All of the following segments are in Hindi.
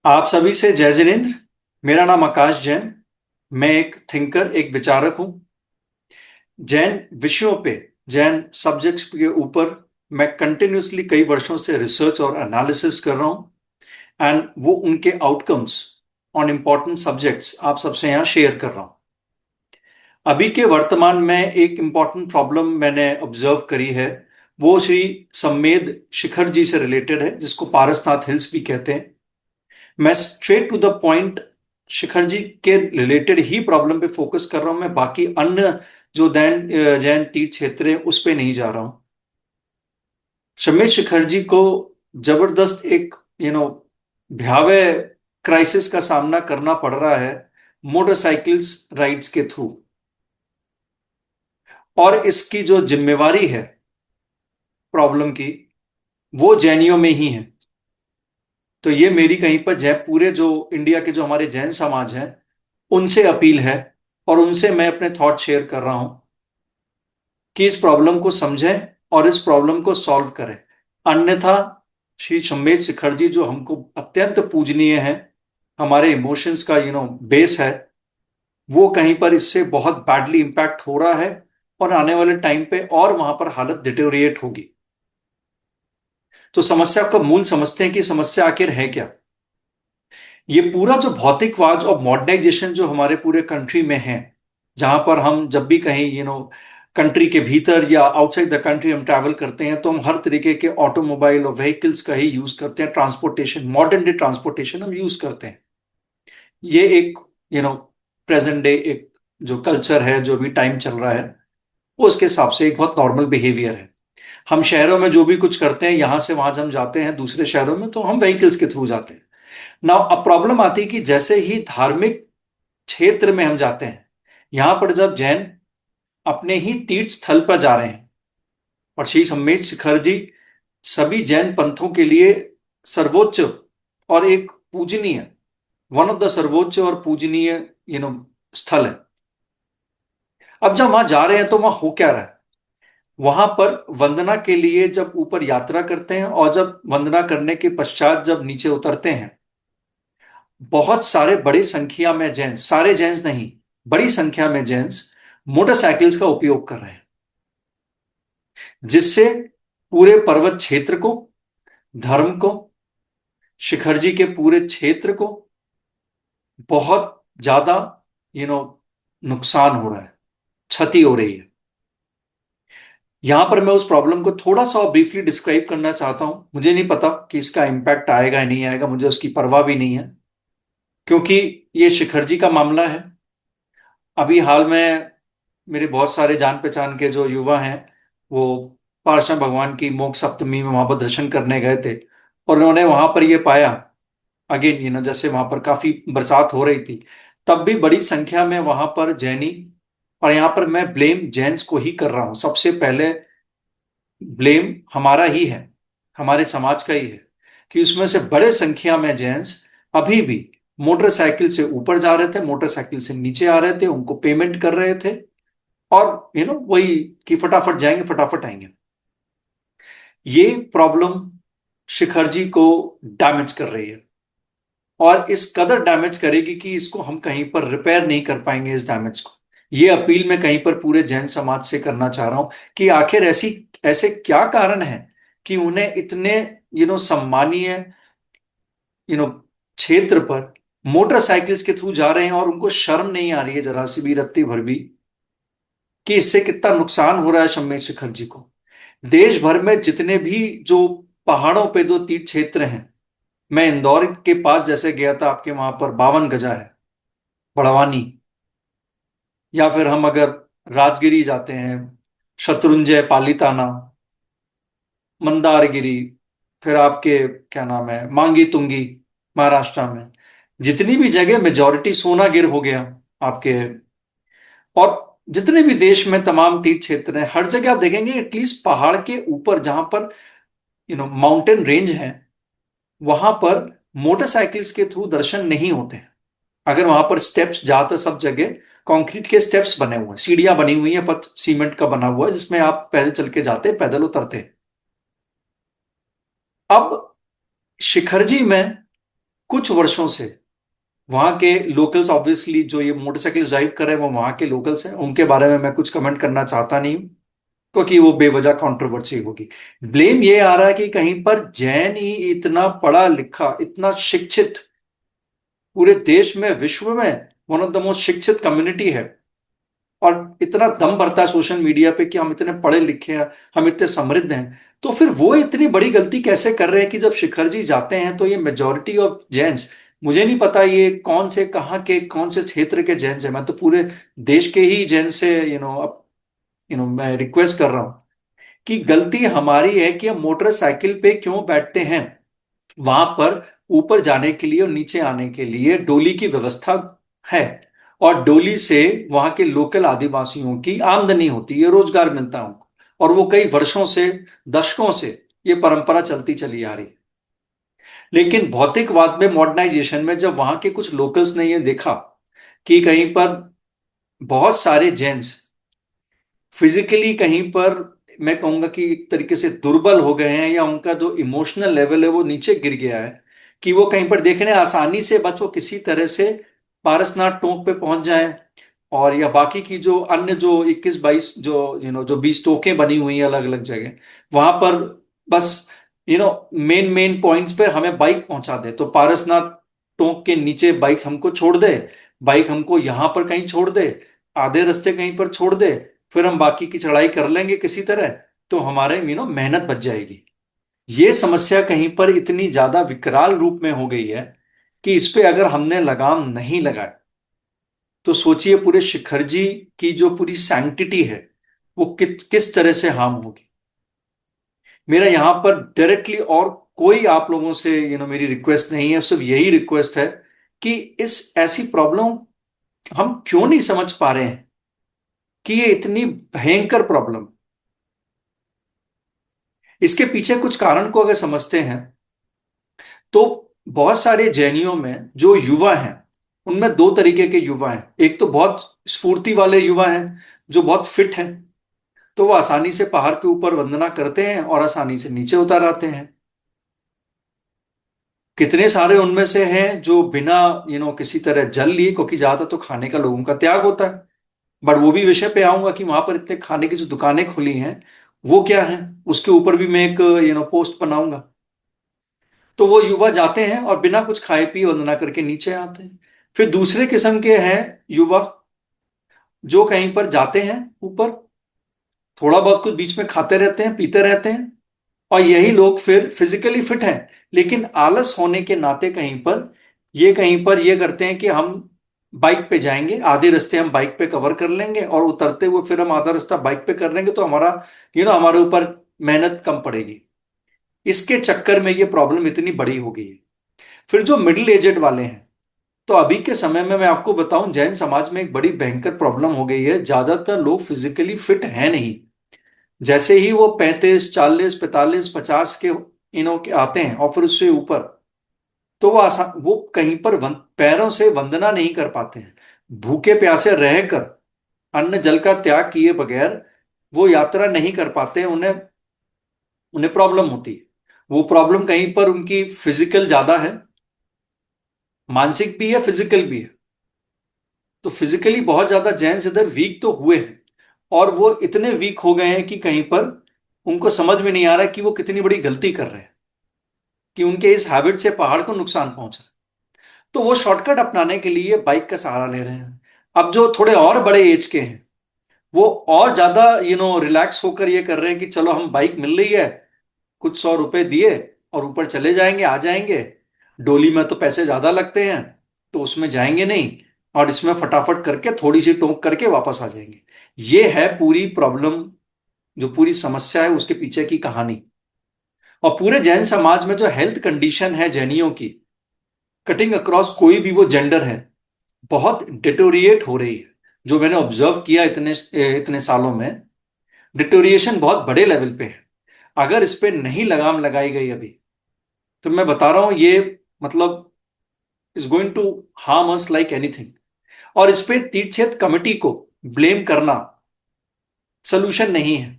आप सभी से जय जिनेन्द्र। मेरा नाम आकाश जैन। मैं एक थिंकर, एक विचारक हूं। जैन विषयों पे, जैन सब्जेक्ट्स के ऊपर मैं कंटिन्यूसली कई वर्षों से रिसर्च और एनालिसिस कर रहा हूं। एंड वो उनके आउटकम्स ऑन इम्पॉर्टेंट सब्जेक्ट्स आप सबसे यहाँ शेयर कर रहा हूं। अभी के वर्तमान में एक इम्पॉर्टेंट प्रॉब्लम मैंने ऑब्जर्व करी है। वो श्री सम्मेद शिखर जी से रिलेटेड है, जिसको पारसनाथ हिल्स भी कहते हैं। मैं straight to the point Shikhar ji के रिलेटेड ही प्रॉब्लम पे फोकस कर रहा हूं। मैं बाकी अन्य जो दैन जैन तीर्थ क्षेत्र है उस पे नहीं जा रहा हूं। शमेश शिखर जी को जबरदस्त एक भयावह क्राइसिस का सामना करना पड़ रहा है मोटरसाइकिल्स राइड्स के थ्रू। और इसकी जो जिम्मेवारी है प्रॉब्लम की, वो जैनियों में ही है। तो ये मेरी कहीं पर जय पूरे जो इंडिया के जो हमारे जैन समाज हैं उनसे अपील है, और उनसे मैं अपने थॉट शेयर कर रहा हूं कि इस प्रॉब्लम को समझें और इस प्रॉब्लम को सॉल्व करें। अन्यथा श्री शम्मेद शिखर जी जो हमको अत्यंत पूजनीय है, हमारे इमोशंस का बेस है, वो कहीं पर इससे बहुत बैडली इंपैक्ट हो रहा है। और आने वाले टाइम पे और वहां पर हालत डिटेरिएट होगी। तो समस्या का मूल समझते हैं कि समस्या आखिर है क्या। ये पूरा जो भौतिकवाद और मॉडर्नाइजेशन जो हमारे पूरे कंट्री में है, जहां पर हम जब भी कहीं कंट्री के भीतर या आउटसाइड द कंट्री हम ट्रैवल करते हैं, तो हम हर तरीके के ऑटोमोबाइल और व्हीकल्स का ही यूज करते हैं। ट्रांसपोर्टेशन, मॉडर्न डे ट्रांसपोर्टेशन हम यूज करते हैं। ये एक प्रेजेंट डे एक जो कल्चर है, जो भी टाइम चल रहा है, वो उसके हिसाब से एक बहुत नॉर्मल बिहेवियर है। हम शहरों में जो भी कुछ करते हैं, यहां से वहां हम जाते हैं दूसरे शहरों में, तो हम व्हीकल्स के थ्रू जाते हैं। ना अब प्रॉब्लम आती है कि जैसे ही धार्मिक क्षेत्र में हम जाते हैं, यहां पर जब जैन अपने ही तीर्थ स्थल पर जा रहे हैं, और श्री सम्मेद शिखर जी सभी जैन पंथों के लिए सर्वोच्च और एक पूजनीय, वन ऑफ द सर्वोच्च और पूजनीय स्थल है। अब जब वहां जा रहे हैं तो वहां हो क्या रहा है? वहां पर वंदना के लिए जब ऊपर यात्रा करते हैं, और जब वंदना करने के पश्चात जब नीचे उतरते हैं, बहुत सारे बड़ी संख्या में जैन्स, सारे जैन्स नहीं, बड़ी संख्या में जैन्स मोटरसाइकिल्स का उपयोग कर रहे हैं, जिससे पूरे पर्वत क्षेत्र को, धर्म को, शिखर जी के पूरे क्षेत्र को बहुत ज्यादा यू नो नुकसान हो रहा है, क्षति हो रही है। यहां पर मैं उस प्रॉब्लम को थोड़ा सा ब्रीफली डिस्क्राइब करना चाहता हूं। मुझे नहीं पता कि इसका इम्पैक्ट आएगा या नहीं आएगा, मुझे उसकी परवाह भी नहीं है, क्योंकि ये शिखर जी का मामला है। अभी हाल में मेरे बहुत सारे जान पहचान के जो युवा हैं, वो पार्श्व भगवान की मोक्ष सप्तमी में वहां पर दर्शन करने गए थे, और उन्होंने वहां पर ये पाया, अगेन जैसे वहां पर काफी बरसात हो रही थी, तब भी बड़ी संख्या में वहां पर जैनी, और यहां पर मैं ब्लेम जैन्स को ही कर रहा हूं। सबसे पहले ब्लेम हमारा ही है, हमारे समाज का ही है, कि उसमें से बड़े संख्या में जैन्स अभी भी मोटरसाइकिल से ऊपर जा रहे थे, मोटरसाइकिल से नीचे आ रहे थे, उनको पेमेंट कर रहे थे, और वही कि फटाफट जाएंगे फटाफट आएंगे। ये प्रॉब्लम शिखर जी को डैमेज कर रही है, और इस कदर डैमेज करेगी कि इसको हम कहीं पर रिपेयर नहीं कर पाएंगे इस डैमेज को। ये अपील मैं कहीं पर पूरे जैन समाज से करना चाह रहा हूं कि आखिर ऐसी ऐसे क्या कारण है कि उन्हें इतने सम्मानीय क्षेत्र पर मोटरसाइकिल्स के थ्रू जा रहे हैं, और उनको शर्म नहीं आ रही है जरा सी भी, रत्ती भर भी, कि इससे कितना नुकसान हो रहा है शम्मेद शिखर जी को। देश भर में जितने भी जो पहाड़ों पे दो तीर्थ क्षेत्र हैं, मैं इंदौर के पास जैसे गया था, आपके वहां पर 52 गजा है, बड़वानी, या फिर हम अगर राजगिरी जाते हैं, शत्रुंजय, पालीताना, मंदारगिरी, फिर आपके क्या नाम है, मांगी तुंगी, महाराष्ट्र में जितनी भी जगह, मेजॉरिटी सोनागिर हो गया आपके, और जितने भी देश में तमाम तीर्थ क्षेत्र हैं, हर जगह आप देखेंगे एटलीस्ट पहाड़ के ऊपर जहां पर माउंटेन रेंज है, वहां पर मोटरसाइकिल्स के थ्रू दर्शन नहीं होते हैं। अगर वहां पर स्टेप्स, ज्यादातर सब जगह कंक्रीट के स्टेप्स बने हुए हैं, सीढ़ियां बनी हुई हैं, पथ सीमेंट का बना हुआ है, जिसमें आप पैदल चल के जाते, पैदल उतरते। अब शिखर जी में कुछ वर्षों से वहां के लोकल्स, ऑब्वियसली जो ये मोटरसाइकिल ड्राइव कर रहे हैं वो वहां के लोकल्स हैं, उनके बारे में मैं कुछ कमेंट करना चाहता नहीं हूं, क्योंकि वो बेवजह कंट्रोवर्सी होगी। ब्लेम ये आ रहा है कि कहीं पर जैन ही इतना पढ़ा लिखा, इतना शिक्षित, पूरे देश में, विश्व में वन ऑफ द मोस्ट शिक्षित कम्युनिटी है, और इतना दम भरता है सोशल मीडिया पे कि हम इतने पढ़े लिखे हैं, हम इतने समृद्ध हैं, तो फिर वो इतनी बड़ी गलती कैसे कर रहे हैं कि जब शिखर जी जाते हैं तो ये मेजोरिटी ऑफ जैन्स, मुझे नहीं पता ये कौन से, कहाँ के, कौन से क्षेत्र के जैन्स हैं, मैं तो पूरे देश के ही जैन से अब मैं रिक्वेस्ट कर रहा हूं कि गलती हमारी है कि हम मोटरसाइकिल पे क्यों बैठते हैं। वहां पर ऊपर जाने के लिए और नीचे आने के लिए डोली की व्यवस्था है, और डोली से वहां के लोकल आदिवासियों की आमदनी होती है, रोजगार मिलता है उनको, और वो कई वर्षों से, दशकों से ये परंपरा चलती चली आ रही है। लेकिन भौतिकवाद में, मॉडर्नाइजेशन में, जब वहां के कुछ लोकल्स ने ये देखा कि कहीं पर बहुत सारे जेंट्स फिजिकली कहीं पर, मैं कहूंगा कि एक तरीके से दुर्बल हो गए हैं, या उनका जो इमोशनल लेवल है वो नीचे गिर गया है, कि वो कहीं पर देख रहे हैं आसानी से बस वो किसी तरह से पारसनाथ टोंक पे पहुंच जाएं, और या बाकी की जो अन्य जो 21-22 जो जो 20 टोकें बनी हुई हैं अलग अलग जगह, वहां पर बस मेन मेन पॉइंट्स पर हमें बाइक पहुंचा दे, तो पारसनाथ टोंक के नीचे बाइक हमको छोड़ दे, बाइक हमको यहां पर कहीं छोड़ दे, आधे रास्ते कहीं पर छोड़ दे, फिर हम बाकी की चढ़ाई कर लेंगे किसी तरह, तो हमारे मेहनत बच जाएगी। ये समस्या कहीं पर इतनी ज्यादा विकराल रूप में हो गई है कि इस पे अगर हमने लगाम नहीं लगाया तो सोचिए पूरे शिखरजी की जो पूरी सैंक्टिटी है वो किस तरह से हार्म होगी। मेरा यहां पर डायरेक्टली और कोई आप लोगों से मेरी रिक्वेस्ट नहीं है, सिर्फ यही रिक्वेस्ट है कि इस ऐसी प्रॉब्लम हम क्यों नहीं समझ पा रहे हैं कि ये इतनी भयंकर प्रॉब्लम, इसके पीछे कुछ कारण को अगर समझते हैं तो बहुत सारे जैनियों में जो युवा हैं उनमें दो तरीके के युवा हैं। एक तो बहुत स्फूर्ति वाले युवा हैं जो बहुत फिट हैं, तो वो आसानी से पहाड़ के ऊपर वंदना करते हैं और आसानी से नीचे उतर आते हैं। कितने सारे उनमें से हैं जो बिना किसी तरह जल लिए, क्योंकि ज्यादातर तो खाने का लोगों का त्याग होता है, बट वो भी विषय पे आऊंगा कि वहां पर इतने खाने की जो दुकानें खुली हैं वो क्या है, उसके ऊपर भी मैं एक पोस्ट बनाऊंगा। तो वो युवा जाते हैं और बिना कुछ खाए पिए वंदना करके नीचे आते हैं। फिर दूसरे किस्म के हैं युवा जो कहीं पर जाते हैं ऊपर, थोड़ा बहुत कुछ बीच में खाते रहते हैं, पीते रहते हैं, और यही लोग फिर फिजिकली फिट हैं, लेकिन आलस होने के नाते कहीं पर ये करते हैं कि हम बाइक पे जाएंगे, आधे रास्ते हम बाइक पे कवर कर लेंगे और उतरते हुए फिर हम आधा रास्ता बाइक पे कर लेंगे, तो हमारा हमारे ऊपर मेहनत कम पड़ेगी। इसके चक्कर में ये प्रॉब्लम इतनी बड़ी हो गई है। फिर जो मिडिल एजेड वाले हैं, तो अभी के समय में मैं आपको बताऊं जैन समाज में एक बड़ी भयंकर प्रॉब्लम हो गई है, ज्यादातर लोग फिजिकली फिट हैं नहीं। जैसे ही वो 35, 40, 45, 50 के के आते हैं और फिर उससे ऊपर, तो वो कहीं पर पैरों से वंदना नहीं कर पाते हैं, भूखे प्यासे रहकर अन्न जल का त्याग किए बगैर वो यात्रा नहीं कर पाते हैं, उन्हें उन्हें प्रॉब्लम होती है। वो प्रॉब्लम कहीं पर उनकी फिजिकल ज्यादा है, मानसिक भी है, फिजिकल भी है। तो फिजिकली बहुत ज्यादा जैन इधर वीक तो हुए हैं, और वो इतने वीक हो गए हैं कि कहीं पर उनको समझ में नहीं आ रहा कि वो कितनी बड़ी गलती कर रहे हैं, कि उनके इस हैबिट से पहाड़ को नुकसान पहुंच रहा है। तो वो शॉर्टकट अपनाने के लिए बाइक का सहारा ले रहे हैं। अब जो थोड़े और बड़े एज के हैं वो और ज्यादा रिलैक्स होकर ये कर रहे हैं कि चलो हम बाइक मिल रही है, कुछ 100 रुपए दिए और ऊपर चले जाएंगे, आ जाएंगे। डोली में तो पैसे ज्यादा लगते हैं, तो उसमें जाएंगे नहीं, और इसमें फटाफट करके थोड़ी सी टोंक करके वापस आ जाएंगे। ये है पूरी प्रॉब्लम, जो पूरी समस्या है उसके पीछे की कहानी। और पूरे जैन समाज में जो हेल्थ कंडीशन है जैनियों की, कटिंग अक्रॉस कोई भी वो जेंडर है, बहुत डिटोरिएट हो रही है। जो मैंने ऑब्जर्व किया इतने इतने सालों में, डिटोरिएशन बहुत बड़े लेवल पे है। अगर इस पे नहीं लगाम लगाई गई अभी, तो मैं बता रहा हूं ये, मतलब, is going to harm us like anything. और इस पे तीर्थक्षेत्र कमेटी को ब्लेम करना सोल्यूशन नहीं है,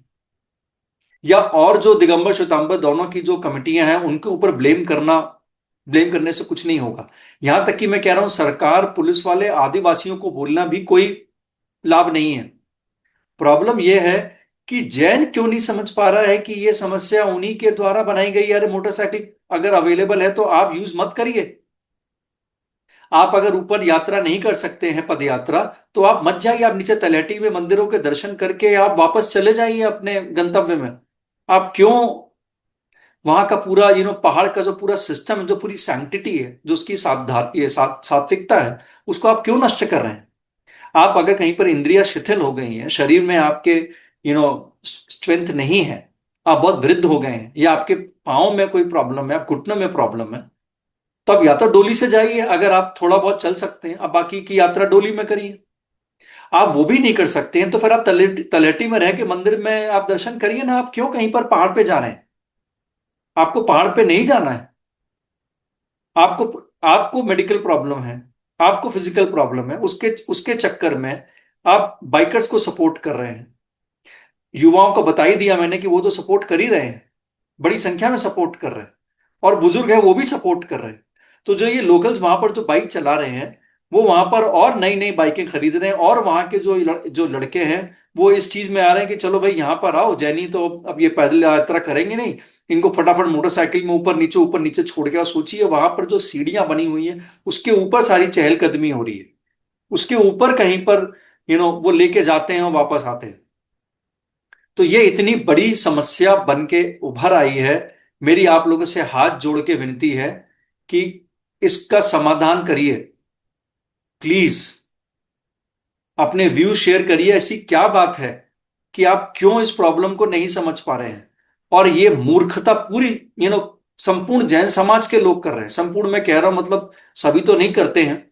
या और जो दिगंबर श्वेतांबर दोनों की जो कमिटियां हैं उनके ऊपर ब्लेम करना ब्लेम करने से कुछ नहीं होगा। यहां तक कि मैं कह रहा हूं सरकार, पुलिस वाले, आदिवासियों को बोलना भी कोई लाभ नहीं है। प्रॉब्लम यह है कि जैन क्यों नहीं समझ पा रहा है कि यह समस्या उन्हीं के द्वारा बनाई गई है। अरे मोटरसाइकिल अगर अवेलेबल है तो आप यूज मत करिए। आप अगर ऊपर यात्रा नहीं कर सकते हैं, पद यात्रा, तो आप मत जाइए। आप नीचे तलहटी में मंदिरों के दर्शन करके आप वापस चले जाइए अपने गंतव्य में। आप क्यों वहां का पूरा पहाड़ का जो पूरा सिस्टम, जो पूरी सैंक्टिटी है, जो उसकी सात्विकता है, उसको आप क्यों नष्ट कर रहे हैं? आप अगर कहीं पर इंद्रियां शिथिल हो गई हैं, शरीर में आपके स्ट्रेंथ नहीं है, आप बहुत वृद्ध हो गए हैं, या आपके पाँव में कोई प्रॉब्लम है, आप घुटनों में प्रॉब्लम है, तो आप या तो डोली से जाइए अगर आप थोड़ा बहुत चल सकते हैं, अब बाकी की यात्रा डोली में करिए। आप वो भी नहीं कर सकते हैं तो फिर आप तलेटी में रह के मंदिर में आप दर्शन करिए ना। आप क्यों कहीं पर पहाड़ पे जा रहे हैं? आपको पहाड़ पे नहीं जाना है। आपको आपको मेडिकल प्रॉब्लम है, आपको फिजिकल प्रॉब्लम है, उसके उसके चक्कर में आप बाइकर्स को सपोर्ट कर रहे हैं। युवाओं को बता ही दिया मैंने कि वो तो सपोर्ट कर ही रहे हैं, बड़ी संख्या में सपोर्ट कर रहे हैं, और बुजुर्ग है वो भी सपोर्ट कर रहे हैं। तो जो ये लोकल्स वहां पर जो बाइक चला रहे हैं, वो वहां पर और नई नई बाइकें खरीद रहे हैं, और वहां के जो लड़के हैं वो इस चीज में आ रहे हैं कि चलो भाई यहाँ पर आओ, जैनी तो अब ये पैदल यात्रा करेंगे नहीं, इनको फटाफट मोटरसाइकिल में ऊपर नीचे छोड़ के। और सोचिए वहां पर जो सीढ़ियां बनी हुई हैं उसके ऊपर सारी चहलकदमी हो रही है, उसके ऊपर कहीं पर वो लेके जाते हैं और वापस आते हैं। तो ये इतनी बड़ी समस्या बन के उभर आई है। मेरी आप लोगों से हाथ जोड़ के विनती है कि इसका समाधान करिए प्लीज। अपने व्यू शेयर करिए, ऐसी क्या बात है कि आप क्यों इस प्रॉब्लम को नहीं समझ पा रहे हैं? और ये मूर्खता पूरी संपूर्ण जैन समाज के लोग कर रहे हैं। संपूर्ण मैं कह रहा हूं मतलब सभी तो नहीं करते हैं,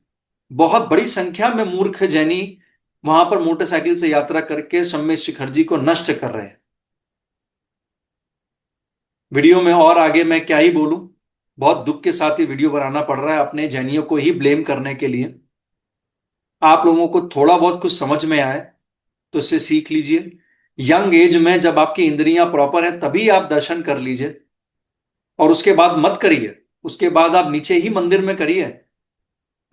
बहुत बड़ी संख्या में मूर्ख जैनी वहां पर मोटरसाइकिल से यात्रा करके सम्मेद शिखर जी को नष्ट कर रहे हैं। वीडियो में और आगे मैं क्या ही बोलूं, बहुत दुख के साथ ही वीडियो बनाना पड़ रहा है अपने जैनियों को ही ब्लेम करने के लिए। आप लोगों को थोड़ा बहुत कुछ समझ में आए तो इससे सीख लीजिए। यंग एज में जब आपकी इंद्रियां प्रॉपर हैं तभी आप दर्शन कर लीजिए, और उसके बाद मत करिए। उसके बाद आप नीचे ही मंदिर में करिए।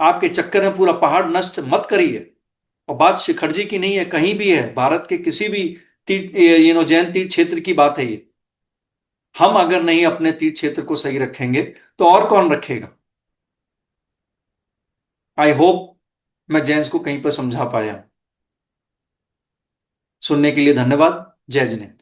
आपके चक्कर में पूरा पहाड़ नष्ट मत करिए। और बात शिखर जी की नहीं है, कहीं भी है, भारत के किसी भी तीर्थ जैन तीर्थ क्षेत्र की बात है ये। हम अगर नहीं अपने तीर्थ क्षेत्र को सही रखेंगे तो और कौन रखेगा? आई होप मैं जैन्स को कहीं पर समझा पाया। सुनने के लिए धन्यवाद। जय जिनेन्द्र।